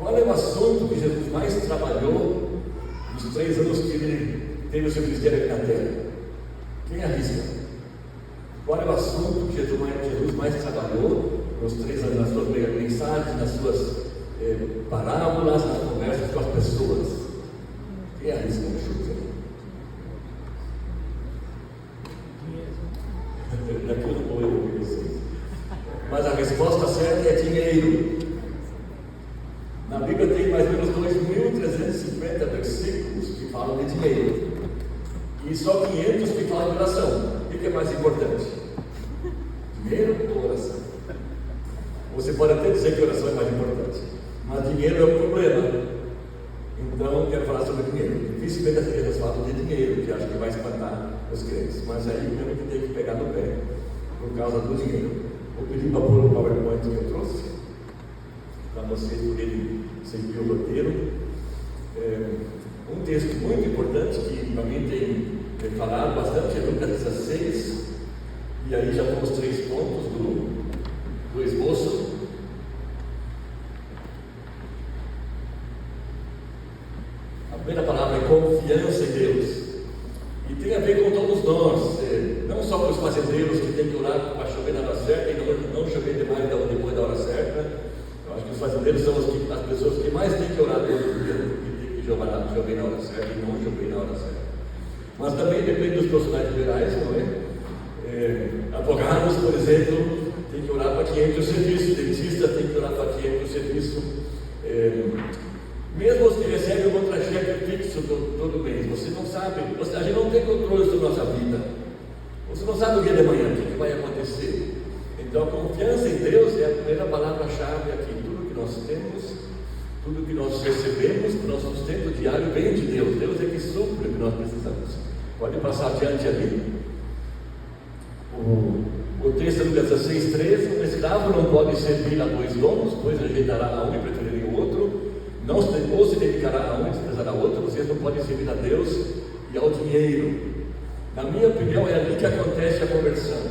Qual é o assunto que Jesus mais trabalhou nos 3 anos que ele teve o seu ministério aqui na terra? Quem arrisca? Qual é o assunto que Jesus mais trabalhou nos 3 anos, nas suas mensagens, nas suas parábolas, nas conversas com as pessoas? Quem arrisca no chute? Daqui eu não vou ouvir vocês. Mas a resposta certa é dinheiro. Na Bíblia tem mais ou menos 2.350 versículos que falam de dinheiro. E só 500 que falam de oração. O que é mais importante? Dinheiro ou oração? Você pode até dizer que oração é mais importante, mas dinheiro é o problema. Então, quero falar sobre dinheiro. Dificilmente as igrejas falam de dinheiro, que acho que vai espantar os crentes. Mas aí mesmo que tem que pegar no pé, por causa do dinheiro. Vou pedir para pôr o PowerPoint que eu trouxe, para vocês poderem seguir o roteiro. Um texto muito importante, que para mim tem falado bastante, é Lucas 16. E aí já vamos 3 pontos do esboço. A primeira palavra é confiança em Deus. E tem a ver com todos nós, não só com os fazendeiros que têm que orar para chover na hora certa e não chover demais depois da hora certa. Eu acho que os fazendeiros são as pessoas que mais têm que orar todo dia, que tem que chover na hora certa e não chover na hora certa. Mas também depende dos profissionais liberais, não é? Advogados, por exemplo, tem que orar para que entre o serviço, dentista tem que orar para que entre o serviço. Mesmo os que recebem um contra-cheque fixo todo mês, você não sabe, a gente não tem controle sobre a nossa vida. Você não sabe o dia de manhã, o que vai acontecer. Então, a confiança em Deus é a primeira palavra-chave aqui. Tudo que nós temos, tudo que nós recebemos, o nosso sustento diário vem de Deus. Deus é que supre o que nós precisamos. Pode passar adiante ali. O texto do 16:13: um escravo não pode servir a 2 donos, pois rejeitará a um e preferirá o outro. Ou se dedicará a um e desprezará o outro. Vocês não podem servir a Deus e ao dinheiro. Na minha opinião, é ali que acontece a conversão.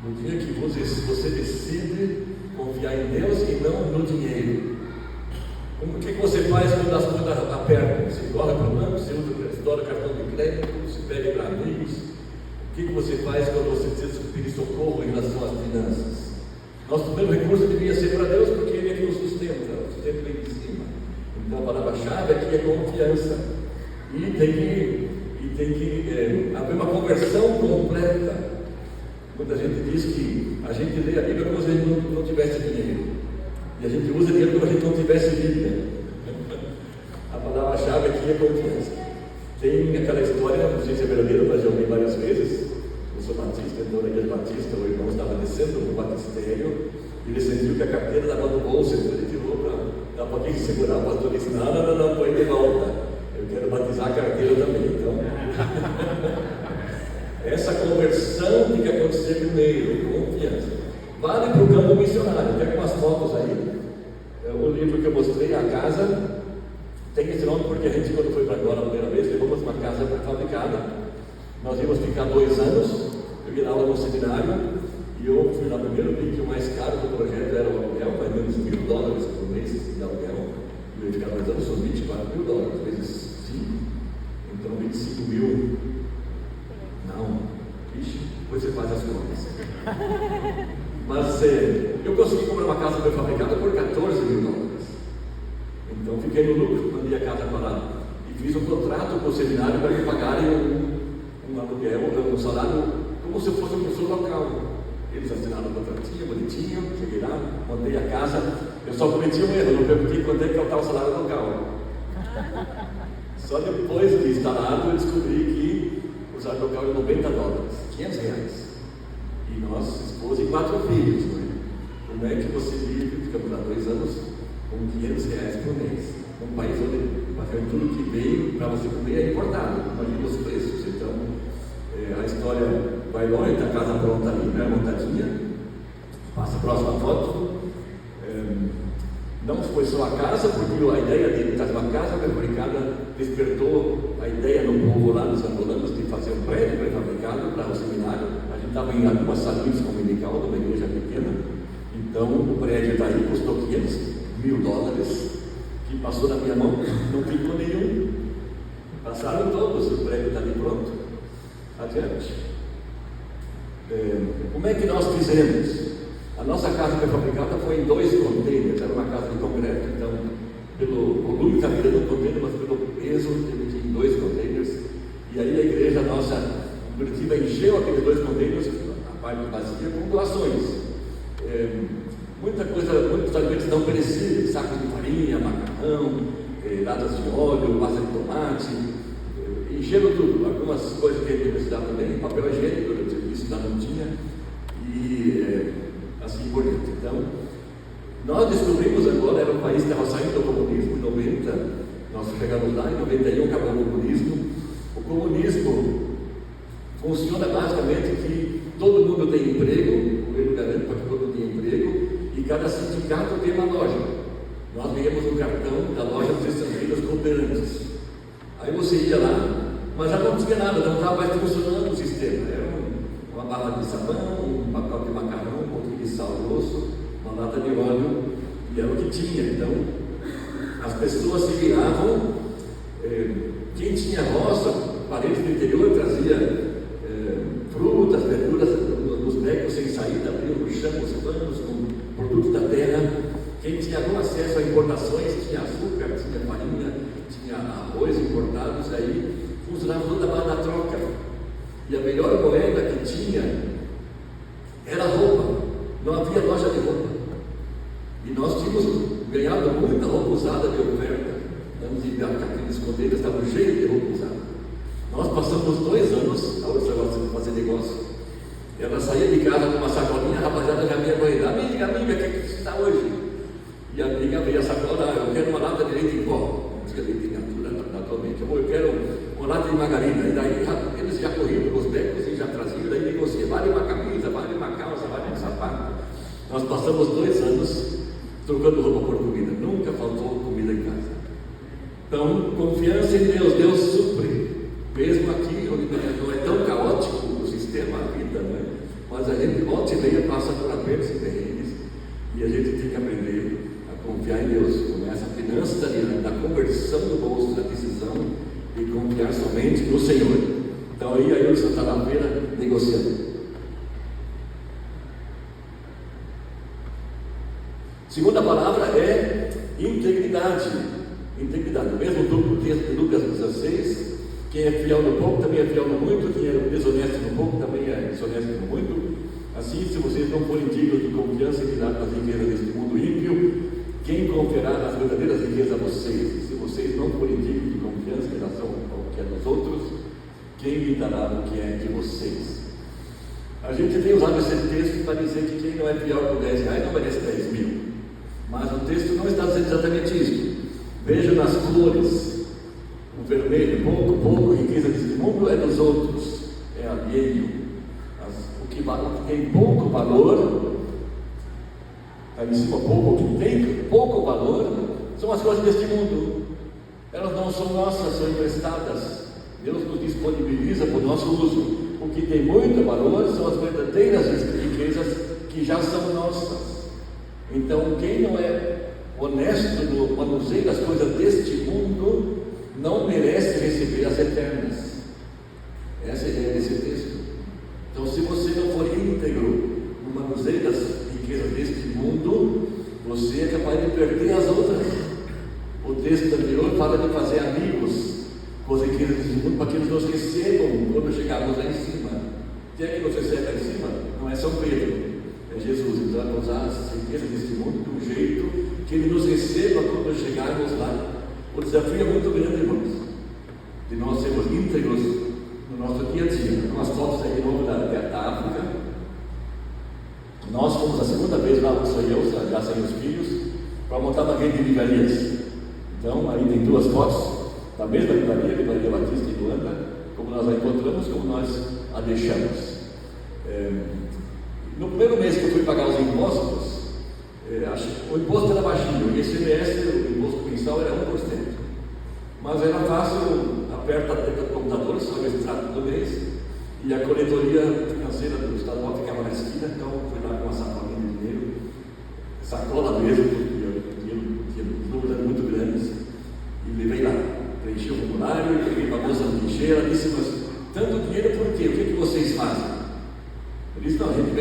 No dia que você decide confiar em Deus e não no dinheiro. O que você faz quando as contas apertam? Você corre para o banco, você estoura o cartão de crédito, você pede para amigos. O que você faz quando você precisa pedir socorro em relação às finanças? Nosso primeiro recurso devia ser para Deus, porque Ele é que nos sustenta, o sustento vem de cima. Então a palavra-chave aqui é confiança. E tem que haver uma conversão completa. Muita gente diz que a gente lê a Bíblia como se a gente não tivesse dinheiro. E a gente usa dinheiro como se a gente não tivesse Bíblia. A palavra-chave aqui é confiança. Tem aquela história, não sei se é verdadeira, mas já ouvi várias vezes. Eu sou batista, então na igreja batista, o irmão estava descendo no batistério e ele sentiu que a carteira estava no bolso, então ele tirou para dar um pouquinho de segurar. O pastor disse: não, põe de volta. Eu quero batizar a carteira também. Então, essa conversão tem que acontecer primeiro, confiança. Vale para o campo missionário. Tem algumas fotos aí. O livro que eu mostrei, A Casa, tem esse nome porque a gente, quando foi para Angola a primeira vez, levamos uma casa pré-fabricada. Nós íamos ficar 2 anos. Eu ia dar aula no seminário e eu fui lá primeiro, vi que o mais caro do projeto era o aluguel, mais ou menos $1.000 por mês de aluguel. E eu ia ficar 2 anos, são $24.000 vezes 5. Então 25.000. Não, ixi, depois você faz as contas. Mas eu consegui comprar uma casa pré-fabricada por $14.000. Então fiquei no lucro, mandei a casa para lá. E fiz um contrato com o seminário para me pagarem um aluguel, um salário, como se fosse um professor local. Eles assinaram o contratinho, bonitinho, cheguei lá, montei a casa. Eu só cometi um erro, não perguntei quanto é que estava o salário local. Só depois de instalado eu descobri que o salário local era $90, R$500. E nós, esposa e 4 filhos. Né? Como é que você vive, ficamos lá 2 anos, com R$500 por mês? Um país onde tudo que veio para você comer é importado, imagina os preços. Então, a história vai longe, a casa pronta ali, né? Montadinha. Passa a próxima foto. Não foi só a casa, porque a ideia de fazer uma casa pré-fabricada despertou a ideia no povo lá dos angolanos de fazer um prédio pré-fabricado para o seminário. A gente estava em algumas salinhas dominical de uma igreja pequena. Então o prédio está aí, custou 500 US$1.000 que passou na minha mão, não ficou nenhum. Passaram todos, o prédio está ali pronto. Adiante. Como é que nós fizemos? A nossa casa pré-fabricada foi em 2 containers, era uma casa de concreto, então, pelo volume cabia no container, mas pelo peso, teve que ir em 2 containers. E aí a igreja nossa, em Curitiba, encheu aqueles 2 containers, a parte vazia, com doações. Muita coisa, muitos alimentos não perecíveis, sacos de farinha, macarrão, latas de óleo, massa de tomate, encheram tudo. Algumas coisas que a gente precisava também, papel higiênico, isso não tinha, e assim por diante. Então, nós descobrimos agora, era um país que estava saindo do comunismo, em 90, nós chegamos lá, em 91 acabou o comunismo. O comunismo funciona basicamente que todo mundo tem emprego, o governo garante para que todo mundo tenha emprego, e cada sindicato tem uma loja. Nós ganhamos um cartão da loja dos estrangeiros cooperantes. Aí você ia lá, mas já não tinha nada, não estava mais funcionando o sistema. Era uma barra de sabão, um pacote de macarrão, um pouquinho de sal grosso, uma lata de óleo, e era o que tinha. Então, as pessoas se viravam, quem tinha roça, parentes do interior, trazia frutas, verduras nos becos sem saída, abriam no chão os panos com produtos da terra. Quem tinha algum acesso a importações, tinha açúcar, tinha farinha, tinha arroz importados, aí funcionava toda a na troca. E a melhor moeda que tinha era roupa, não havia loja de roupa. E nós tínhamos ganhado muita roupa usada de oferta. Aqueles containers estavam cheios de roupa usada. Nós passamos 2 anos a fazer negócio. Ela saía de casa com uma sacolinha, a rapaziada já vinha com ele: amiga, o que você está hoje? E a amiga veio a sacola: eu quero uma lata de leite em pó. Não tinha leite em natura, naturalmente. Eu quero uma lata de margarina. E daí eles já corriam com os becos e já traziam, daí negociam: vale uma camisa, vale uma calça, vale um sapato. Nós passamos 2 anos trocando roupa por comida. Nunca faltou comida em casa. Então, confiança em Deus. Deus supre. Mesmo aqui, onde não é tão caótico o sistema, a vida, não é? Mas a gente volta e meia passa por apertos e perrengues, e a gente tem que aprender a confiar em Deus. Começa a finança da conversão do bolso, da decisão, e confiar somente no Senhor. Então aí a Wilson está na feira negociando. Segunda palavra é integridade. Integridade. O mesmo texto de Lucas 16. Quem é fiel no pouco também é fiel no muito, quem é desonesto no pouco também é desonesto no muito. Assim, se vocês não forem dignos de confiança e cuidado das riquezas deste mundo ímpio, quem confiará as verdadeiras riquezas a vocês? E se vocês não forem dignos de confiança em relação ao que é dos outros, quem lhe dará o que é de vocês? A gente tem usado esse texto para dizer que quem não é fiel por R$10 não merece 10 mil. Mas o texto não está dizendo exatamente isso. Veja nas cores. O vermelho, pouco, riqueza desse mundo é dos outros, é alheio. O que tem pouco valor, está em cima pouco, o que tem pouco valor, são as coisas deste mundo. Elas não são nossas, são emprestadas. Deus nos disponibiliza para o nosso uso. O que tem muito valor são as verdadeiras riquezas que já são nossas. Então, quem não é honesto no manuseio das coisas deste mundo, não merece receber as eternas. Essa é a ideia desse texto. Então, se você não for íntegro no manuseio das riquezas deste mundo, você é capaz de perder as outras. O texto anterior fala de fazer amigos com as riquezas deste mundo, para que eles nos recebam quando chegarmos lá em cima. Quem é que nos recebe lá em cima? Não é São Pedro, é Jesus. Então, vamos usar as riquezas deste mundo de um jeito que Ele nos receba quando chegarmos lá. O desafio é muito grande, irmãos, de nós sermos íntegros no nosso dia a dia. Umas fotos aí de novo da África. Nós fomos a segunda vez lá, sou eu, já sem os filhos, para montar uma rede de livrarias. Então, aí tem 2 fotos da mesma livraria Batista em Luanda, como nós a encontramos, como nós a deixamos. No primeiro mês que eu fui pagar os impostos, o imposto era baixinho, e esse semestre o imposto mensal era 1%. Mas era fácil, aperta a tecla do computador, sobe o extrato do mês, e a coletoria financeira do estadual ficava na esquina. Então fui lá com uma sacolinha de dinheiro, sacola mesmo, dinheiro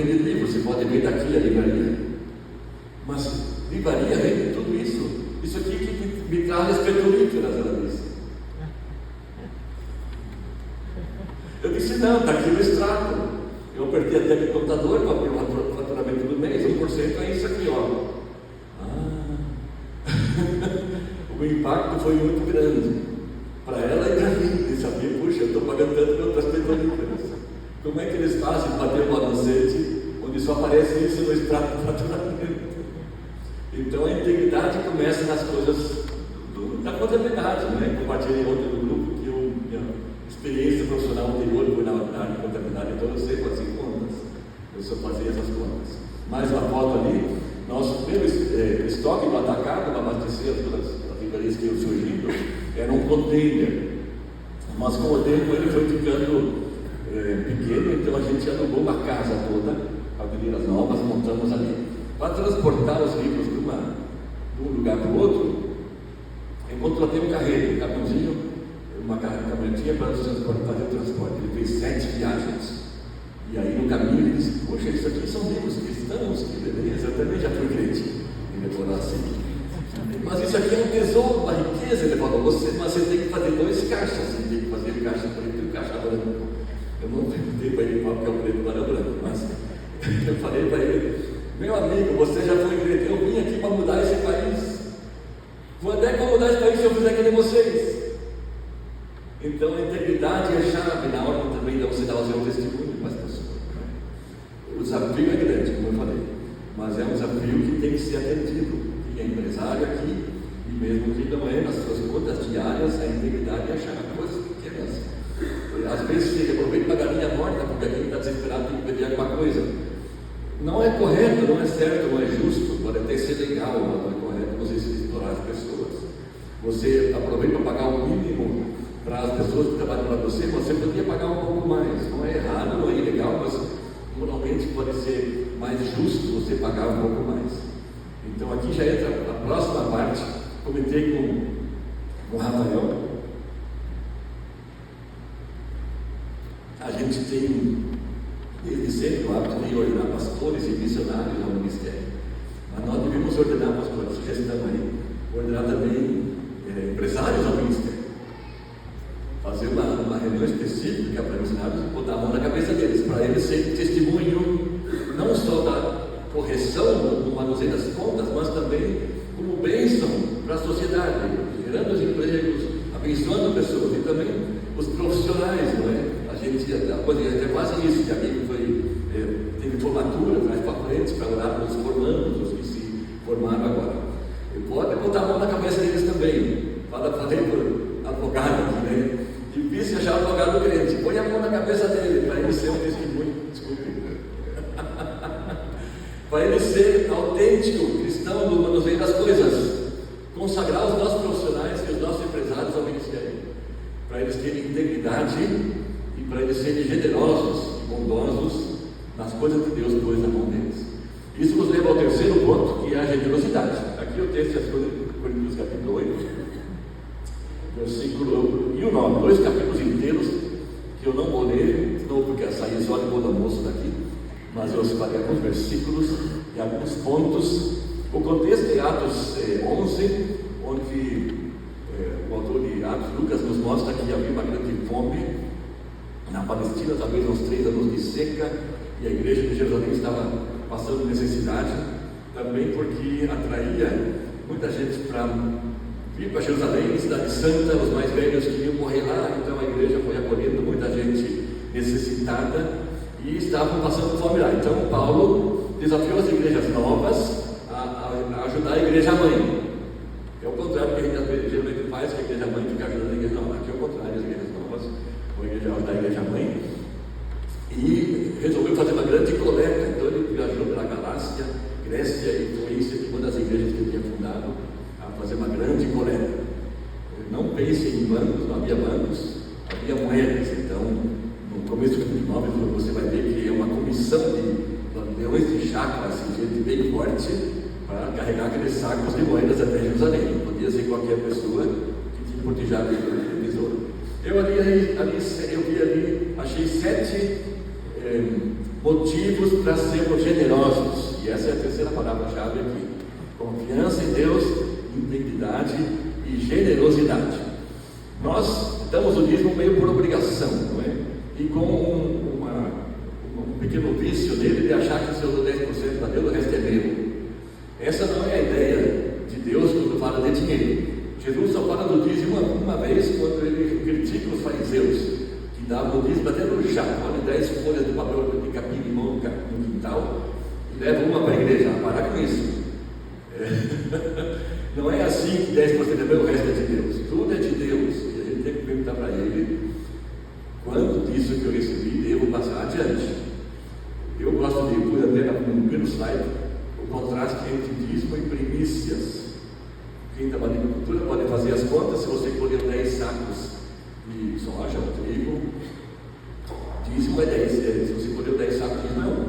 vende livro, você pode ver daqui a livraria. Mas livraria vende tudo isso. Isso aqui que me traz espiritualíferas, ela disse. Eu disse, não, está aqui no extrato. Eu apertei até meu computador para abrir o faturamento do mês, 1% é isso aqui, ó. O impacto foi muito grande para ela e para mim. E sabia, puxa, eu estou pagando tanto para outras petrolíferas. Como é que eles fazem para ter um balancete onde só aparece isso no extrato do faturamento? Então a integridade começa nas coisas da contabilidade, né? Compartilhei ontem no grupo que minha experiência profissional anterior foi na área de contabilidade, então eu sei fazer contas, eu só fazia essas contas. Mais uma foto ali, nosso primeiro estoque do atacado para abastecer as livrarias que iam surgindo era um container, mas com o tempo ele foi ficando pequeno, então a gente alugou uma casa toda, avenidas novas, montamos ali. Para transportar os livros de um lugar para o outro, eu contratei um carreiro, um caminhãozinho, uma caminhonetinha para fazer o transporte. Ele fez 7 viagens. E aí no caminho ele disse, poxa, isso aqui são livros cristãos, que beleza, eu também já fui crente. Ele falou assim, mas isso aqui é um tesouro, uma riqueza. Ele falou, mas você tem que fazer 2 caixas, você tem que fazer caixa preto e caixa branco. Eu não perguntei para ele qual que é o preto para o branco, mas eu falei para ele, meu amigo, você já foi crente, eu vim aqui para mudar esse país. Quando é que eu vou mudar esse país se eu fizer que nem vocês? Então a integridade é a chave na hora também de você dar o seu testemunho para as pessoas. O desafio é grande, como eu falei, mas é um desafio que tem que ser atendido. Quem é empresário aqui, e mesmo que não é, nas suas contas diárias, a integridade é a chave. Coisas pequenas. Às vezes você aproveita para galinha morta, porque alguém está desesperado, tem que pedir alguma coisa. Não é correto, não é certo, não é justo, pode até ser legal, mas não é correto você se explorar as pessoas. Você aproveita para pagar o mínimo para as pessoas que trabalham para você, você poderia pagar um pouco mais. Não é errado, não é ilegal, mas moralmente pode ser mais justo você pagar um pouco mais. Então aqui já entra a próxima parte. Comentei com o Rafael. A gente tem desde sempre o hábito de ordenar pastores e missionários ao ministério. Mas nós devemos ordenar pastores, sugestão aí, ordenar também empresários ao ministério. Fazer uma reunião específica para missionários e botar a mão na cabeça deles, para eles serem testemunho não só da correção do manuseio das contas, mas também como bênção para a sociedade, gerando os empregos, abençoando pessoas e também os profissionais, não é? A gente até faz isso, que alguém teve formatura, traz para frente para orar pelos formandos, os que se formaram agora. E pode botar a mão na cabeça deles também. Fala por advogado aqui, né? Difícil achar advogado crente. Põe a mão na cabeça dele, para ele ser um testemunho. Desculpe. Para ele ser autêntico, cristão do manuseio das coisas. Consagrar os nossos profissionais e os nossos empresários ao ministério. Para eles terem integridade e para eles serem generosos e bondosos nas coisas que Deus pôs na mão deles. Isso nos leva ao terceiro ponto, que é a generosidade. Aqui o texto é Coríntios capítulo 8, versículo e o 9, 2 capítulos inteiros, que eu não vou ler, senão porque saí só depois do almoço daqui, mas eu separei alguns versículos e alguns pontos. O contexto é Atos 11, onde o autor de Atos, Lucas, nos mostra que havia uma grande fome na Palestina, talvez uns 3 anos de seca, e a igreja de Jerusalém estava passando necessidade, também porque atraía muita gente para vir para Jerusalém, cidade santa, os mais velhos queriam morrer lá, então a igreja foi acolhendo muita gente necessitada e estavam passando fome lá. Então Paulo desafiou as igrejas novas a ajudar a igreja mãe. É o contrário do que a gente geralmente faz, que a igreja mãe fica ajudando a igreja nova. Aqui é o contrário, as igrejas novas vão ajudar a igreja mãe. E resolveu fazer uma grande coleta. Então ele viajou pela Galácia, Grécia, e foi isso que uma das igrejas que ele tinha fundado, a fazer uma grande coleta. Não pense em bancos, não havia bancos, havia moedas. Então, no começo do capítulo 9, você vai ver que é uma comissão de leões de chácara, assim, gente bem forte, para carregar aqueles sacos de moedas até Jerusalém. Não podia ser qualquer pessoa que tinha portejado aquele tesouro. Eu vi ali, achei 7 motivos para sermos generosos. E essa é a terceira palavra-chave aqui: confiança em Deus, integridade e generosidade. Nós damos o dízimo meio por obrigação, não é? E com um pequeno vício nele de achar que se eu dou 10% para Deus, o resto é meu. Essa não é a ideia de Deus quando fala de dinheiro. Jesus só fala do dízimo uma vez, quando ele critica os fariseus, que davam o dízimo até no chá. Olha, 10 folhas de papel de capim-limão no quintal e levam uma para a igreja. Parar com isso. Não é assim que 10% é meu, o resto é de Deus. Tudo é de Deus. E a gente tem que perguntar para Ele: quanto disso que eu recebi devo passar adiante? Eu gosto de pôr até no primeiro slide o contraste entre dízimo e primícias. Quem trabalha em agricultura pode fazer as contas. Se você colheu 10 sacos de soja ou trigo, dízimo é 10. Se você colheu 10 sacos, dízimo é 1.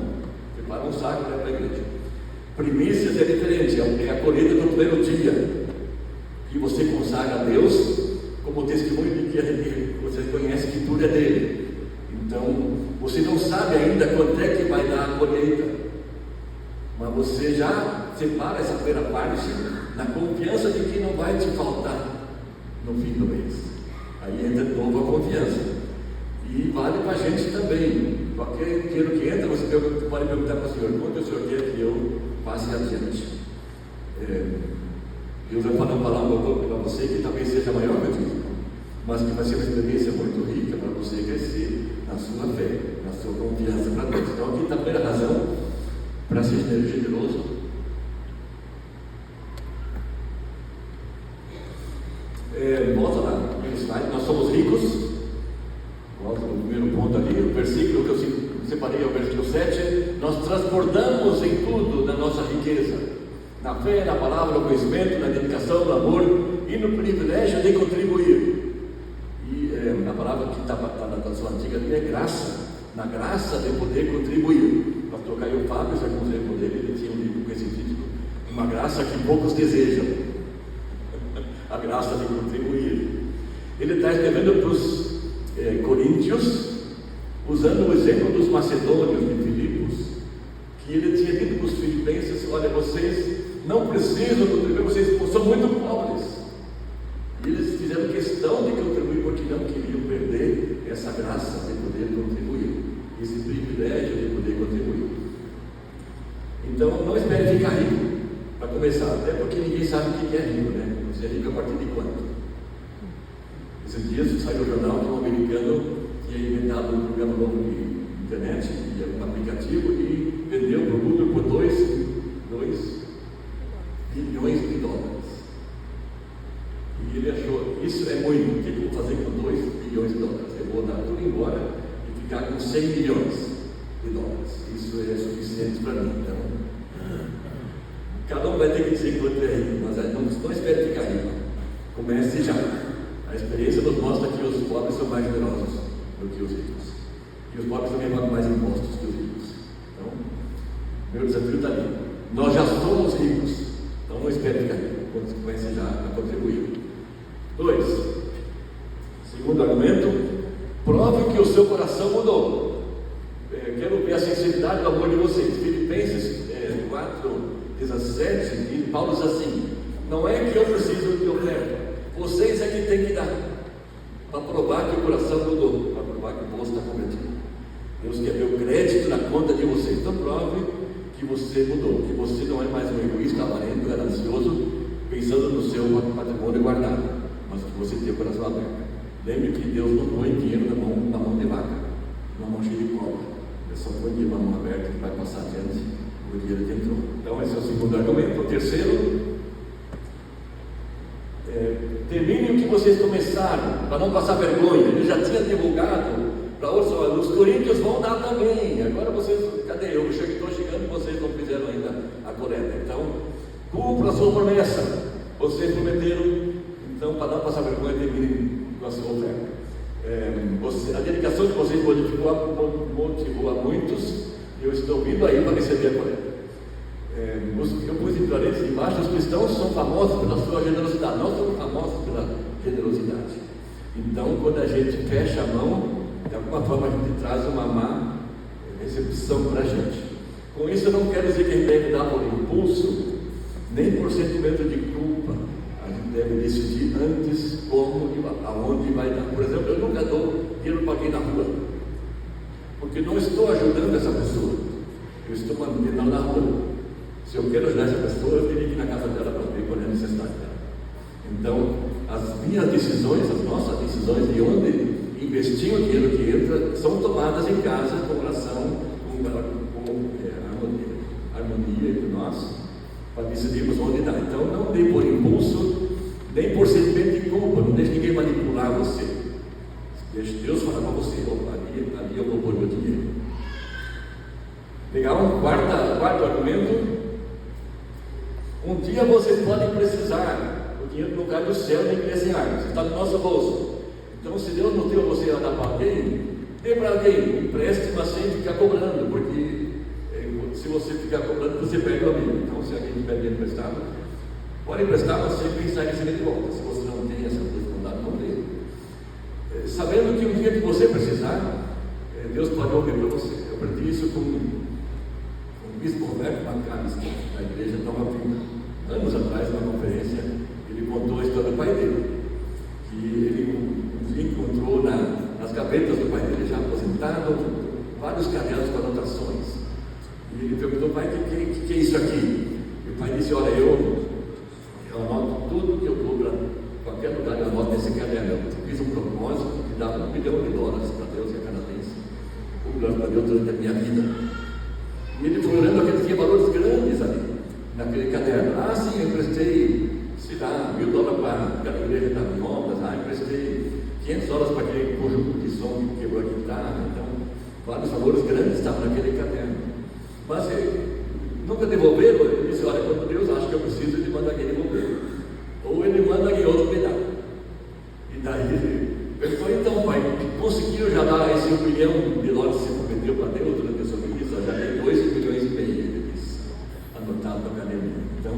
Prepara um saco e leva para a igreja. Primícias é diferente, é a colheita do primeiro dia, que você consagra a Deus como testemunho de que você conhece que tudo é dele. Então, você não sabe ainda quanto é que vai dar a colheita, mas você já separa essa primeira parte na confiança de que não vai te faltar no fim do mês. Aí entra de novo a confiança. E vale para a gente também. Qualquer dinheiro que entra, você pode perguntar para o Senhor: quanto o Senhor quer que eu passe adiante? Deus vai falar um pouco para você que talvez seja maior que isso, mas que vai ser uma experiência muito rica para você crescer na sua fé, na sua confiança para Deus. Então aqui está a primeira razão para ser generoso. Volta lá no primeiro slide. Nós somos ricos. Volta no primeiro ponto ali, o versículo que eu separei é o versículo 7. Nós transbordamos em tudo da nossa riqueza, na fé, na palavra, no conhecimento, na dedicação, no amor e no privilégio de contribuir. E a palavra que está na sua antiga é graça, na graça de poder contribuir. O pastor Caio Fábio, já com o dele, ele tinha um livro com esse título: Uma Graça que Poucos Desejam. A graça de contribuir. Ele está escrevendo para os coríntios, usando o exemplo dos macedônios de Filipos, que ele tinha dito para os filipenses: olha, vocês não precisam contribuir, vocês são muito pobres. E eles fizeram questão de contribuir porque não queriam perder essa graça de poder contribuir, esse privilégio de poder contribuir. Então não espere ficar rico para começar, até porque ninguém sabe o que é rico, né? Você é rico a partir de quanto? Esses dias saiu o jornal que um americano tinha inventado um programa novo de internet, um aplicativo, e vendeu para o mundo por 2 bilhões de dólares. E ele achou: isso é muito, o que eu vou fazer com 2 bilhões de dólares? Eu vou dar tudo embora e ficar com 100 milhões de dólares. Isso é suficiente para mim. Então, cada um vai ter que dizer quanto é rico, mas não espere ficar rico. Comece já. A experiência nos mostra que os pobres são mais generosos do que os ricos. E os pobres também pagam mais impostos que os ricos. Então, meu desafio está ali. Nós já somos ricos, então não espere ficar rico. Comece já a contribuir. 2. Segundo argumento: prove que o seu coração mudou. Quero ver a sinceridade do amor de vocês. Filipenses 4:17, e Paulo diz assim: não é que eu preciso de oferta, vocês é que tem que dar, para provar que o coração mudou, para provar que o moço está convertido. Deus quer ver o crédito na conta de vocês. Então prove que você mudou, que você não é mais um egoísta, avarento, ganancioso, pensando no seu patrimônio guardado, mas que você tem o coração aberto. Lembre que Deus não põe dinheiro na mão de vaca, na mão cheia de cobra. Ele só põe dinheiro na mão aberta que vai passar adiante o dinheiro que entrou. Então esse é o segundo argumento. O terceiro: termine o que vocês começaram, para não passar vergonha. Ele já tinha divulgado para outros: olha, os coríntios vão dar também. Agora vocês, cadê eu? Estou chegando e vocês não fizeram ainda a coleta. Então, cumpra a sua promessa. Vocês prometeram, então, para não passar vergonha, termine com a sua oferta. A dedicação que vocês motivou a muitos. Eu estou vindo aí para receber a coleta. Eu pus em parênteses embaixo: os cristãos são famosos pela sua generosidade, nós somos famosos pela generosidade. Então, quando a gente fecha a mão, de alguma forma a gente traz uma má recepção para a gente. Com isso eu não quero dizer que a gente deve dar por impulso, nem por sentimento de culpa. A gente deve decidir antes como e aonde vai dar. Por exemplo, eu nunca dou dinheiro para alguém na rua, porque não estou ajudando essa pessoa, eu estou mantendo ela na rua. Se eu quero ajudar essa pessoa, eu teria que ir na casa dela para ver qual é a necessidade dela. Então, as minhas decisões, as nossas decisões de onde investir o dinheiro que entra, são tomadas em casa com oração, com harmonia entre nós, para decidirmos onde dar. Então, não dê por impulso, nem por sentimento de culpa, não deixe ninguém manipular você. Deixe Deus falar para você: ali eu vou pôr meu dinheiro. Legal? Quarto argumento. Um dia vocês podem precisar, o dinheiro não cai do céu nem cresce em árvores, está no nosso bolso. Então, se Deus não deu você a dar para alguém, dê para alguém, empreste, mas sem ficar cobrando, porque se você ficar cobrando, você perde o amigo. Então, se alguém tiver dinheiro emprestado, pode emprestar, mas sempre pensar em receber de volta. Se você não tem essa dificuldade, não dê. Sabendo que um dia que você precisar, Deus pode ouvir para você. Eu aprendi isso com o bispo Roberto Macares, da igreja Nova Vida. Anos atrás, numa conferência, ele contou a história do pai dele, que ele encontrou nas gavetas do pai dele, já aposentado, vários cadernos com anotações. E ele perguntou: pai, o que é isso aqui? E o pai disse: olha, eu anoto tudo que eu dou para qualquer lugar, eu anoto nesse caderno. Eu fiz um propósito de dar $1 milhão para Deus, que é canadense, $1 milhão para Deus durante a minha vida. E ele foi olhando aqueles tinha valores grandes ali, naquele caderno. Ah, sim, eu emprestei, sei lá, $1.000 para aquela igreja da Obras, emprestei $500 para aquele conjunto de som que quebrou a guitarra. Então, vários valores grandes estavam naquele caderno. Mas nunca devolveram. Ele disse: olha, quando Deus acha que eu preciso, ele manda alguém devolver. Ou ele manda alguém outro pedaço. E daí ele perguntou: então, pai, conseguiram já dar esse $1 milhão que você prometeu para Deus durante a sua vida? Já dei 2,5 milhões, ele disse, anotado na academia. Então,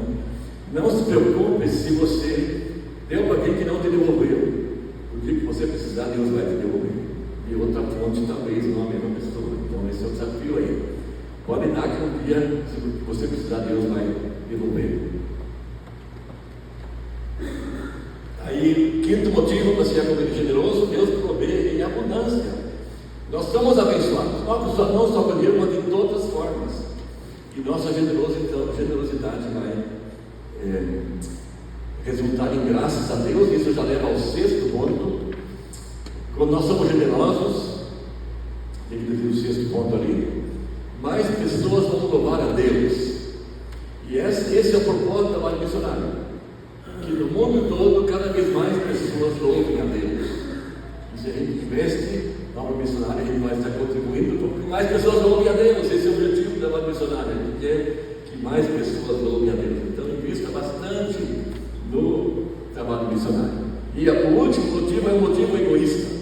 não se preocupe se você deu para alguém que não te devolveu. O dia que você precisar, Deus vai te devolver. E outra fonte, talvez, não a mesma pessoa. Então, esse é o desafio aí. Pode dar que um dia, se você precisar, Deus vai devolver. Aí, quinto motivo para ser generoso: Deus provê em abundância. Nós somos abençoados, não só com dinheiro, mas de todas as formas. E nossa generosidade vai resultar em graças a Deus. Isso já leva ao sexto ponto. Quando nós somos generosos, tem que dizer o sexto ponto ali, mais pessoas vão louvar a Deus. E esse é o propósito do trabalho missionário, que no mundo todo cada vez mais pessoas louvem a Deus. E se a gente investe na obra missionária, a gente vai estar contribuindo para que mais pessoas louvem a Deus. Esse é o objetivo do trabalho missionário. A gente quer que mais pessoas louvem a Deus. Então, invista bastante no trabalho missionário. E o último motivo é um motivo egoísta.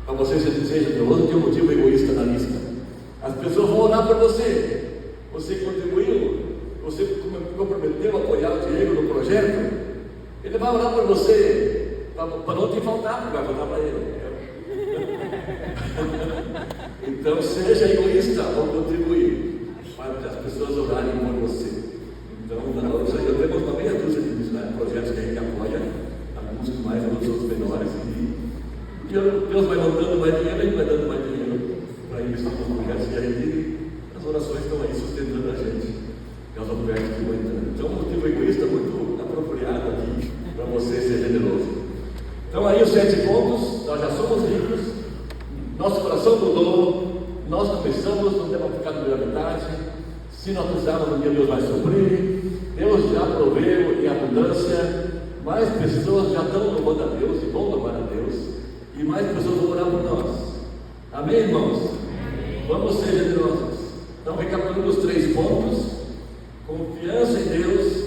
Para você ser generoso, tem um motivo egoísta na lista. As pessoas vão orar por você. Você contribuiu, você comprometeu a apoiar o Diego no projeto. Ele vai orar por você, para não te faltar, porque vai voltar para ele. Então, seja egoísta ao contribuir, para as pessoas orarem por você. Então, eu temos uma meia dúzia de projetos que a gente apoia, alguns mais, outros menores. E Deus vai mandando mais dinheiro, a gente vai dando mais dinheiro para investir nos projetos que a gente. As orações estão aí sustentando a gente, e as ofertas que vão entrando. Então, um motivo egoísta muito apropriado aqui para você ser generoso. Então, aí os 7 pontos: nós já somos ricos, nosso coração mudou, nós começamos, não temos ficado na primeira metade. Se nós precisarmos, um dia Deus vai suprir. Deus já proveu em abundância. Mais pessoas já estão louvando a Deus e vão louvar a Deus. E mais pessoas vão orar por nós. Amém, irmãos? Amém. Vamos ser generosos. Então, recapitulando os 3 pontos: confiança em Deus,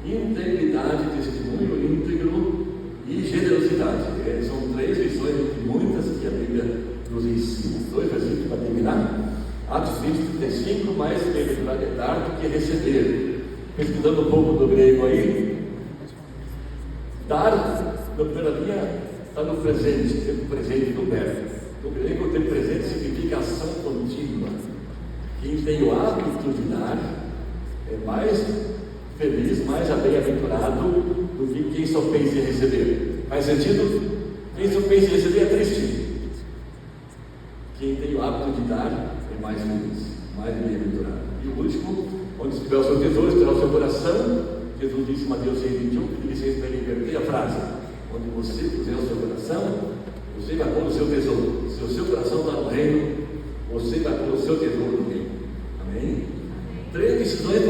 integridade, testemunho íntegro e generosidade. São 3 lições de muitas que a Bíblia nos ensina. 2 versículos para terminar. Atos 20, 35, mais bem-aventurado é dar do que receber. Pesquisando um pouco do grego aí, dar, na primeira linha, está no presente, tem presente no verbo. No grego, ter presente significa ação contínua. Quem tem o hábito de dar é mais feliz, mais bem-aventurado do que quem só pensa em receber. Faz sentido? Quem só pensa em receber é triste. Quem tem o hábito de dar é mais feliz, mais bem-aventurado. E o último, onde estiver o seu tesouro, estará o seu coração. Jesus disse em Mateus 6,21, que vocês devem inverter a frase: onde você puser o seu coração, você vai pôr o seu tesouro. Se o seu coração está no reino, você vai pôr o seu tesouro no reino. Amém? 3 decisões